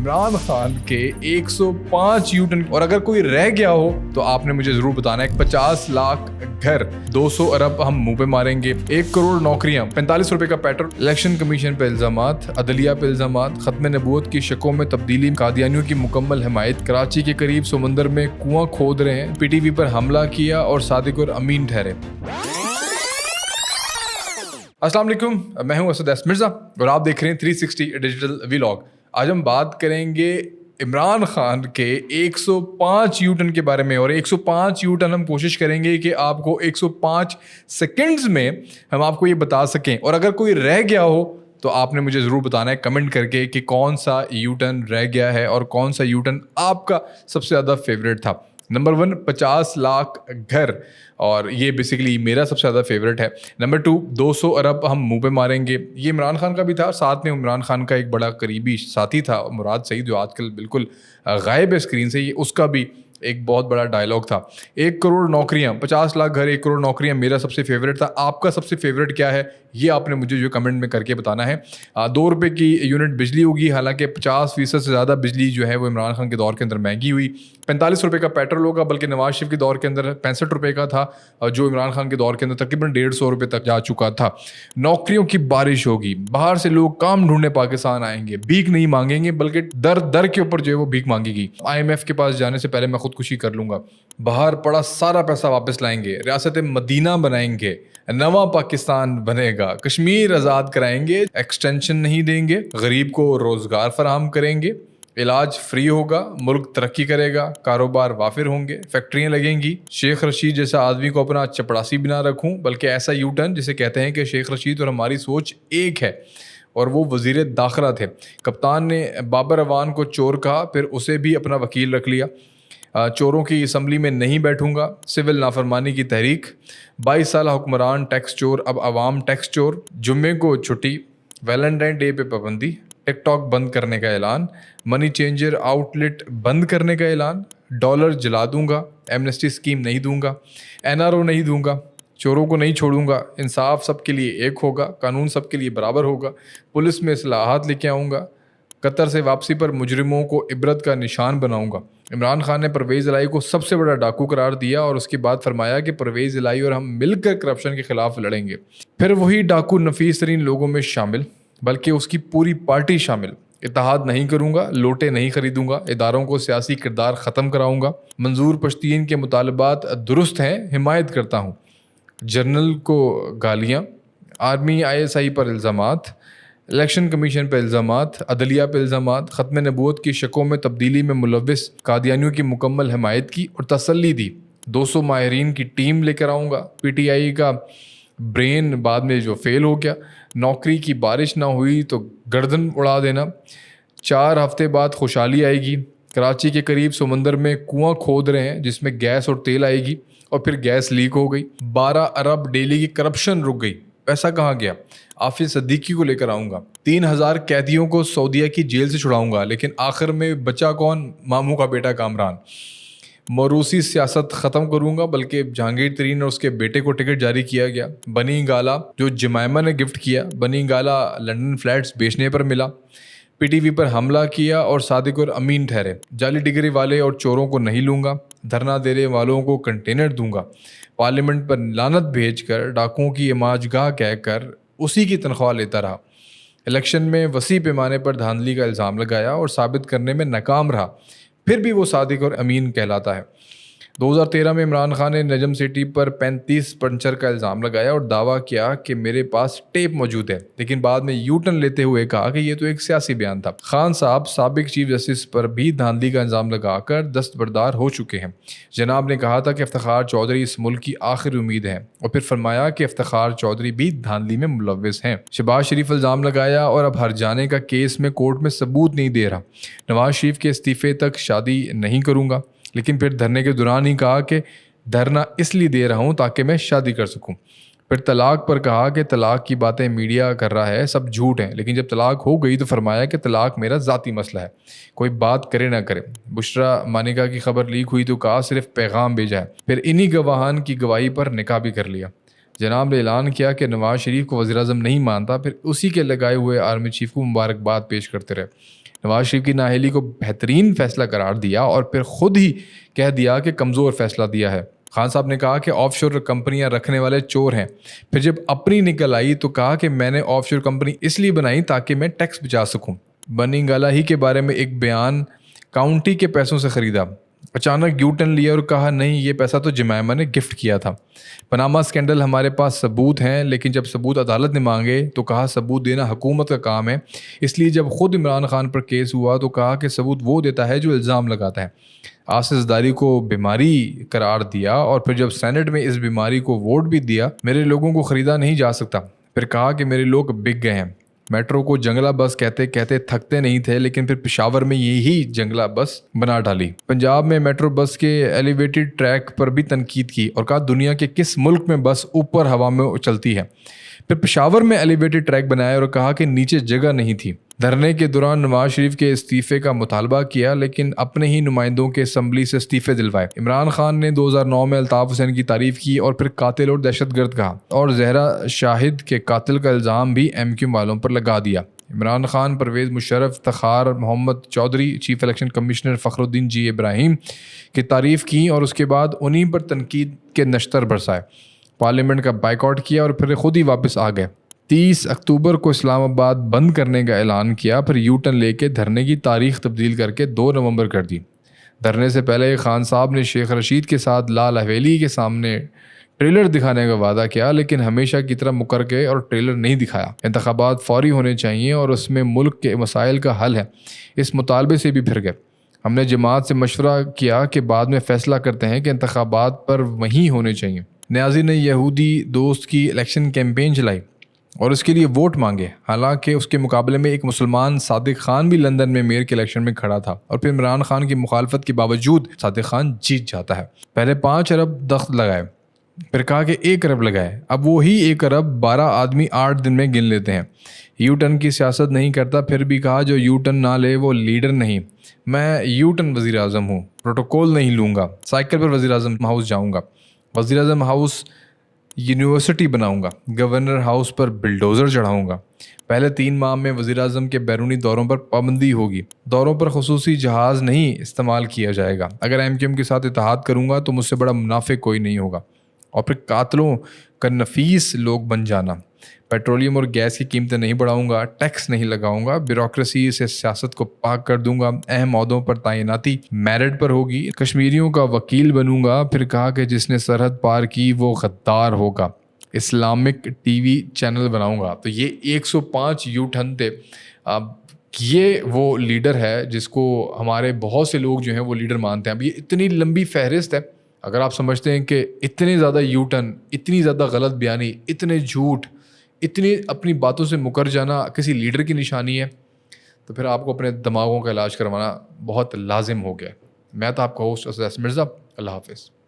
इमरान खान के 105 यूटर्न, और अगर कोई रह गया हो तो आपने मुझे जरूर बताना है। 50 लाख घर, 200 अरब हम मुंह पे मारेंगे, 1 करोड़ नौकरियां, 45 रुपए का पेट्रोल, इलेक्शन कमीशन पे इल्जामात, अदलिया पे इल्जामात, खत्म नबूवत की शकों में तब्दीली, कादियानियों की मुकम्मल हिमायत, कराची के करीब समंदर में कुआं खोद रहे हैं, पीटीवी पर हमला किया और सादिक और अमीन ठहरे। अस्सलाम वालेकुम, मैं हूं असद एस मिर्ज़ा और आप देख रहे हैं 360 डिजिटल व्लॉग। आज हम बात करेंगे इमरान खान के 105 यूटर्न के बारे में, और 105 यूटर्न हम कोशिश करेंगे कि आपको 105 सेकंड्स में हम आपको ये बता सकें। और अगर कोई रह गया हो तो आपने मुझे ज़रूर बताना है कमेंट करके कि कौन सा यूटर्न रह गया है और कौन सा यूटर्न आपका सबसे ज़्यादा फेवरेट था। नंबर 1 50 लाख घर, और ये बेसिकली मेरा सबसे ज़्यादा फेवरेट है। नंबर 2 200 अरब हम मुंह पे मारेंगे, ये इमरान खान का भी था। साथ में इमरान खान का एक बड़ा करीबी साथी था मुराद सईद, जो आजकल बिल्कुल गायब है स्क्रीन से, ये उसका भी एक बहुत बड़ा डायलॉग था। 1 करोड़ नौकरियां, 50 लाख घर, 1 करोड़ नौकरियां मेरा सबसे फेवरेट था। आपका सबसे फेवरेट क्या है ये आपने मुझे जो कमेंट में करके बताना है। 2 रुपये की यूनिट बिजली होगी, हालांकि 50% से ज़्यादा बिजली जो है वो इमरान खान के दौर के अंदर महंगी हुई। 45 रुपये का पेट्रोल होगा, बल्कि नवाज शरीफ के दौर के अंदर 65 रुपये का था, जो इमरान खान के दौर के अंदर तकरीबन 150 रुपये तक जा चुका था। नौकरियों की बारिश होगी, बाहर से लोग काम ढूंढने पाकिस्तान आएंगे, भीख नहीं मांगेंगे बल्कि दर दर के ऊपर जो है वो भीख मांगेगी। IMF के पास जाने से पहले मैं खुदकुशी कर लूँगा, बाहर पड़ा सारा पैसा वापस लाएंगे, रियासत मदीना बनाएंगे, नवा पाकिस्तान बनेगा, कश्मीर आज़ाद कराएंगे, एक्सटेंशन नहीं देंगे, गरीब को रोज़गार फराहम करेंगे, इलाज फ्री होगा, मुल्क तरक्की करेगा, कारोबार वाफिर होंगे, फैक्ट्रियाँ लगेंगी। शेख रशीद जैसा आदमी को अपना चपड़ासी भी ना रखूँ, बल्कि ऐसा यूटर्न जिसे कहते हैं कि शेख रशीद और हमारी सोच एक है, और वो वज़ीर दाखिला थे। कप्तान ने बाबर अवान को चोर कहा, फिर उसे भी अपना वकील रख लिया। चोरों की असम्बली में नहीं बैठूंगा, सिविल नाफरमानी की तहरीक, 22 साल हुक्मरान टैक्स चोर, अब आवाम टैक्स चोर, जुम्मे को छुट्टी, वैलेंटाइन डे पे पाबंदी, टिकटॉक बंद करने का ऐलान, मनी चेंजर आउटलेट बंद करने का ऐलान, डॉलर जला दूंगा, एमनेस्टी स्कीम नहीं दूंगा, NRO नहीं दूंगा, चोरों को नहीं छोड़ूंगा, इंसाफ सबके लिए एक होगा, कानून सबके लिए बराबर होगा, पुलिस में इस्लाहात लेके आऊँगा, कतर से वापसी पर मुजरिमों को इबरत का निशान बनाऊंगा। इमरान खान ने परवेज़ इलाही को सबसे बड़ा डाकू करार दिया और उसके बाद फरमाया कि परवेज़ इलाही और हम मिलकर करप्शन के खिलाफ लड़ेंगे। फिर वही डाकू नफीस तरीन लोगों में शामिल, बल्कि उसकी पूरी पार्टी शामिल। इत्तेहाद नहीं करूंगा, लोटे नहीं खरीदूंगा, इदारों को सियासी किरदार ख़त्म कराऊंगा, मंजूर पश्तीन के मुतालबात दुरुस्त हैं, हिमायत करता हूँ, जनरल को गालियाँ, आर्मी ISI पर इल्ज़ामात, इलेक्शन कमीशन पर इल्ज़ामात, अदलिया पर इल्ज़ामात, ख़त्म नबूवत की शकों में तब्दीली में मुलव्विस, कादियानियों की मुकम्मल हिमायत की और तसल्ली दी। 200 माहिरीन की टीम लेकर आऊँगा, PTI का ब्रेन बाद में जो फेल हो गया, नौकरी की बारिश ना हुई तो गर्दन उड़ा देना, 4 हफ्ते बाद खुशहाली आएगी, कराची के करीब समंदर में कुआं खोद रहे हैं जिसमें गैस और तेल आएगी, और फिर गैस लीक हो गई, 12 अरब डेली की करप्शन रुक गई, पैसा कहाँ गया, आफिस सद्दीकी को लेकर आऊँगा, 3000 कैदियों को सऊदीया की जेल से छुड़ाऊँगा, लेकिन आखिर में बचा कौन, मामू का बेटा कामरान। मरूसी सियासत ख़त्म करूँगा, बल्कि जहांगीर तरीन और उसके बेटे को टिकट जारी किया गया। बनी गाला जो जमाइमा ने गिफ्ट किया, बनी गाला लंदन फ्लैट्स बेचने पर मिला, PTV पर हमला किया और सादिक और अमीन ठहरे। जाली डिग्री वाले और चोरों को नहीं लूँगा, धरना देने वालों को कंटेनर दूंगा, पार्लियामेंट पर लानत भेजकर डाकुओं की इमाजगाह कहकर उसी की तनख्वाह लेता रहा। इलेक्शन में वसी पैमाने पर धांधली का इल्ज़ाम लगाया और साबित करने में नाकाम रहा, फिर भी वो सादिक और अमीन कहलाता है। 2013 में इमरान खान ने नजम सिटी पर 35 पंचर का इल्ज़ाम लगाया और दावा किया कि मेरे पास टेप मौजूद है, लेकिन बाद में यूटर्न लेते हुए कहा कि ये तो एक सियासी बयान था। खान साहब साबिक चीफ जस्टिस पर भी धांधली का इल्ज़ाम लगाकर दस्तबरदार हो चुके हैं। जनाब ने कहा था कि इफ्तिखार चौधरी इस मुल्क की आखिरी उम्मीद है, और फिर फरमाया कि इफ्तिखार चौधरी भी धांधली में मुलव्विस हैं। शहबाज शरीफ इल्ज़ाम लगाया और अब हर जाने का केस में कोर्ट में सबूत नहीं दे रहा। नवाज शरीफ के इस्तीफे तक शादी नहीं करूँगा, लेकिन फिर धरने के दौरान ही कहा कि धरना इसलिए दे रहा हूँ ताकि मैं शादी कर सकूँ। फिर तलाक पर कहा कि तलाक की बातें मीडिया कर रहा है, सब झूठ है, लेकिन जब तलाक हो गई तो फरमाया कि तलाक मेरा ज़ाती मसला है, कोई बात करे ना करे। बुशरा मानिका की खबर लीक हुई तो कहा सिर्फ पैगाम भेजा है, फिर इन्हीं गवाहान की गवाही पर निकाह भी कर लिया। जनाब ने ऐलान किया कि नवाज शरीफ को वज़ीर-ए-आज़म नहीं मानता, फिर उसी के लगाए हुए आर्मी चीफ को मुबारकबाद पेश करते रहे। نواز شریف کی نااہلی کو بہترین فیصلہ قرار دیا اور پھر خود ہی کہہ دیا کہ کمزور فیصلہ دیا ہے۔ خان صاحب نے کہا کہ آف شور کمپنیاں رکھنے والے چور ہیں۔ پھر جب اپنی نکل آئی تو کہا کہ میں نے آف شور کمپنی اس لیے بنائی تاکہ میں ٹیکس بچا سکوں۔ بنی گالا ہی کے بارے میں ایک بیان، کاؤنٹی کے پیسوں سے خریدا، اچانک یو ٹرن لیا اور کہا نہیں یہ پیسہ تو جمائما نے گفٹ کیا تھا۔ پاناما سکینڈل، ہمارے پاس ثبوت ہیں، لیکن جب ثبوت عدالت نے مانگے تو کہا ثبوت دینا حکومت کا کام ہے، اس لیے جب خود عمران خان پر کیس ہوا تو کہا کہ ثبوت وہ دیتا ہے جو الزام لگاتا ہے۔ آصف زرداری کو بیماری قرار دیا اور پھر جب سینٹ میں اس بیماری کو ووٹ بھی دیا، میرے لوگوں کو خریدا نہیں جا سکتا۔ پھر کہا کہ میرے لوگ بک گئے ہیں۔ میٹرو کو جنگلہ بس کہتے کہتے تھکتے نہیں تھے، لیکن پھر پشاور میں یہی جنگلہ بس بنا ڈالی۔ پنجاب میں میٹرو بس کے ایلیویٹڈ ٹریک پر بھی تنقید کی اور کہا دنیا کے کس ملک میں بس اوپر ہوا میں چلتی ہے۔ پھر پشاور میں ایلیویٹڈ ٹریک بنایا اور کہا کہ نیچے جگہ نہیں تھی۔ دھرنے کے دوران نواز شریف کے استعفے کا مطالبہ کیا، لیکن اپنے ہی نمائندوں کے اسمبلی سے استعفے دلوائے۔ عمران خان نے 2009 میں الطاف حسین کی تعریف کی اور پھر قاتل اور دہشت گرد کہا، اور زہرا شاہد کے قاتل کا الزام بھی ایم کیو والوں پر لگا دیا۔ Imran Khan, Pervez Musharraf, Takhar Muhammad Chaudhry, chief election commissioner فخر الدین جی ابراہیم کی تعریف کی اور اس کے بعد انہی پر تنقید کے نشتر برسائے، پارلیمنٹ کا بائیکاٹ کیا اور پھر خود ہی واپس آ گئے۔ 30 اکتوبر کو اسلام آباد بند کرنے کا اعلان کیا، پھر یو ٹرن لے کے دھرنے کی تاریخ تبدیل کر کے 2 نومبر کر دی۔ دھرنے سے پہلے خان صاحب نے شیخ رشید کے ساتھ لال حویلی کے سامنے ٹریلر دکھانے کا وعدہ کیا، لیکن ہمیشہ کی طرح مکر گئے اور ٹریلر نہیں دکھایا۔ انتخابات فوری ہونے چاہیے اور اس میں ملک کے مسائل کا حل ہے، اس مطالبے سے بھی پھر گئے۔ ہم نے جماعت سے مشورہ کیا کہ بعد میں فیصلہ کرتے ہیں کہ انتخابات پر وہیں ہونے چاہیے۔ نیازی نے یہودی دوست کی الیکشن کیمپین چلائی اور اس کے لیے ووٹ مانگے، حالانکہ اس کے مقابلے میں ایک مسلمان صادق خان بھی لندن میں میئر کے الیکشن میں کھڑا تھا، اور پھر عمران خان کی مخالفت کے باوجود صادق خان جیت جاتا ہے۔ پہلے 5 ارب دخت لگائے، پھر کہا کہ 1 ارب لگائے، اب وہی 1 ارب 12 آدمی 8 دن میں گن لیتے ہیں۔ یو ٹرن کی سیاست نہیں کرتا، پھر بھی کہا جو یو ٹرن نہ لے وہ لیڈر نہیں۔ میں یو ٹرن وزیر اعظم ہوں، پروٹوکول نہیں لوں گا، سائیکل پر وزیر اعظم ہاؤس جاؤں گا، وزیر اعظم ہاؤس یونیورسٹی بناؤں گا، گورنر ہاؤس پر بلڈوزر چڑھاؤں گا۔ پہلے 3 ماہ میں وزیر اعظم کے بیرونی دوروں پر پابندی ہوگی، دوروں پر خصوصی جہاز نہیں استعمال کیا جائے گا۔ اگر ایم کیو ایم کے ساتھ اتحاد کروں گا تو مجھ سے بڑا منافق کوئی نہیں ہوگا۔ اور پھر قاتلوں کا نفیس لوگ بن جانا، پیٹرولیم اور گیس کی قیمتیں نہیں بڑھاؤں گا، ٹیکس نہیں لگاؤں گا، بیوروکریسی سے سیاست کو پاک کر دوں گا، اہم عہدوں پر تعیناتی میرٹ پر ہوگی، کشمیریوں کا وکیل بنوں گا۔ پھر کہا کہ جس نے سرحد پار کی وہ غدار ہوگا، اسلامک ٹی وی چینل بناؤں گا۔ تو یہ 105 یو ٹرن تھے۔ اب یہ وہ لیڈر ہے جس کو ہمارے بہت سے لوگ جو ہیں وہ لیڈر مانتے ہیں۔ اب یہ اتنی لمبی فہرست ہے، اگر آپ سمجھتے ہیں کہ اتنے زیادہ یو ٹرن، اتنی زیادہ غلط بیانی، اتنے جھوٹ، اتنی اپنی باتوں سے مکر جانا کسی لیڈر کی نشانی ہے، تو پھر آپ کو اپنے دماغوں کا علاج کروانا بہت لازم ہو گیا۔ میں تو آپ کا ہوسٹ اسد مرزا، اللہ حافظ۔